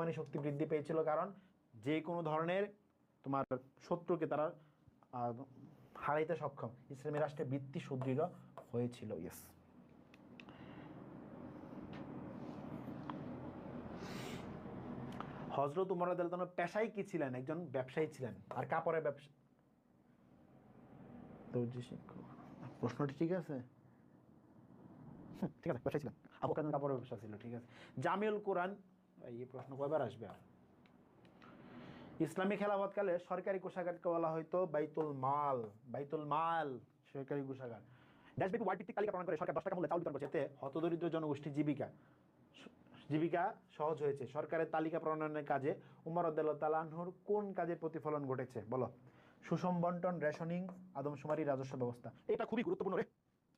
পরিমাণে শক্তি বৃদ্ধি পেয়েছিল, কারণ যে কোনো ধরনের তোমার শত্রুকে তারা হারাইতে সক্ষম। ইসলামী রাষ্ট্রের ভিত্তি সুদৃঢ় হয়েছিল। ইয়েস। হযরত উমর রাদিয়াল্লাহু আনহু পেশায় কি ছিলেন? একজন ব্যবসায়ী ছিলেন। আর কাপড়ের ব্যবসা, প্রশ্নটি ঠিক আছে? ঠিক আছে, ব্যবসায়ী ছিলেন। আবু বকর কাপড়ের ব্যবসা ছিল। ঠিক আছে। জামিউল কোরআন, এই প্রশ্ন কয়বার আসবে আর? ইসলামী খেলাফতকালে সরকারি কোষাগারকে বলা হয়তো বাইতুল মাল। বাইতুল মাল সরকারি কোষাগার। দেশব্যাপী ওয়ার্ড ভিত্তিক তালিকা প্রণয়ন করে সরকার 10 টাকা মূল্যে চাউল বিতরণ করছে, এতে হতদরিদ্র জনগোষ্ঠীর জীবিকা সহজ হয়েছে। সরকারের তালিকা প্রণয়নের কাজে উমর রাদিয়াল্লাহু তাআলা আনহুর কোন কাজের প্রতিফলন ঘটেছে? বলো। সুষম বন্টন, রেশনিং, আদমশুমারি, রাজস্ব ব্যবস্থা। এটা খুবই গুরুত্বপূর্ণ রে,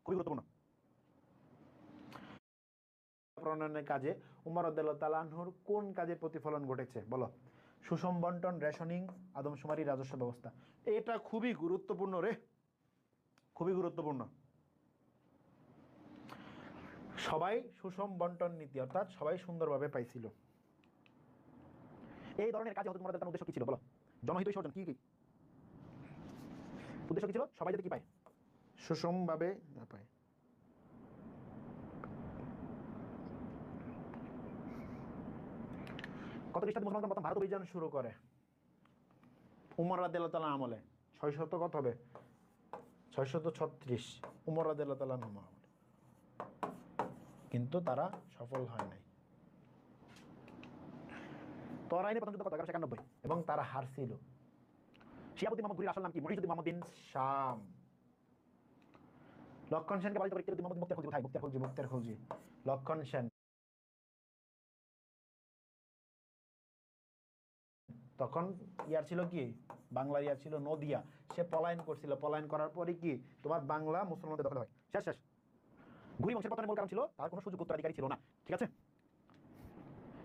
খুবই গুরুত্বপূর্ণ। প্রণয়নের কাজে উমর রাদিয়াল্লাহু তাআলা আনহুর কোন কাজের প্রতিফলন ঘটেছে? বলো। সুষম বন্টন, রেশনিং, আদমশুমারি, রাজস্ব ব্যবস্থা। এটা খুবই গুরুত্বপূর্ণ রে, খুবই গুরুত্বপূর্ণ। সবাই সুষম বন্টন নীতি, অর্থাৎ সবাই সুন্দরভাবে পাইছিল। এই ধরনের কাজে হযরত উমর রাদিয়াল্লাহু তাআলার উদ্দেশ্য কি ছিল? বলো। জনহিত বিসর্জন কি কি উদ্দেশ্য কি ছিল? সবাই যাতে কি পায়? সুষমভাবে পায়। কত খ্রিস্টাব্দে মুসলমানরা প্রথম ভারত অভিযান শুরু করে? উমর রাদিয়াল্লাহু তাআলা আমলে 600 কত হবে? 636 উমর রাদিয়াল্লাহু তাআলা আমলে। কিন্তু তারা সফল হয় নাই। তরাইনে প্রথম যুদ্ধ কত? 1191, এবং তারা হারছিল। শিয়াবুদ্দিন মোহাম্মদ ঘুরির আসল নাম কি? মহিউদ্দিন মোহাম্মদ বিন শাম। লক্ষণ সেনকে পরাজিত করে ইকরিমা মোহাম্মদ মুক্তার খলজি কোথায়? মুক্তার খলজি। লক্ষণ সেন তখন ইয়ার ছিল কি, বাংলার ইয়ার ছিল নদিয়া। সে পলায়ন করছিল, পলায়ন করার পরে কি তোমার বাংলা মুসলমানদের দখল হয়। শেষ শেষ। ঘুরি বংশের পতনের মূল কারণ ছিল তার কোনো সুযোগ্য উত্তরাধিকারী ছিল না। ঠিক আছে,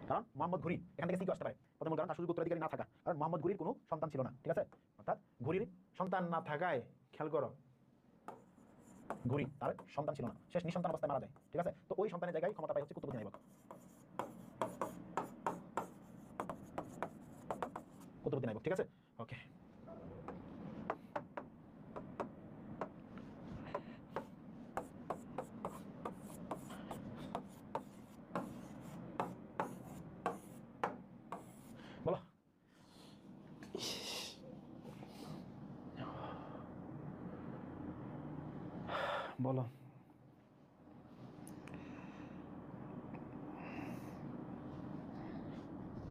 কারণ মোহাম্মদ ঘুরি এখান থেকে সিকি আসতে পারে। প্রথম কারণ তার সুযোগ্য উত্তরাধিকারী না থাকা, কারণ মোহাম্মদ ঘুরির কোনো সন্তান ছিল না। ঠিক আছে, অর্থাৎ ঘুরির সন্তান না থাকায়, খেয়াল করো, ঘুরি তার সন্তান ছিল না, শেষ নিঃসন্তান অবস্থায় মারা যায়। ঠিক আছে, তো ওই সন্তানের জায়গায় ক্ষমতা পায় হচ্ছে কুতুবউদ্দিন আইবক। কুতুবউদ্দিন আইবক। ঠিক আছে, ওকে। বলো। বলো।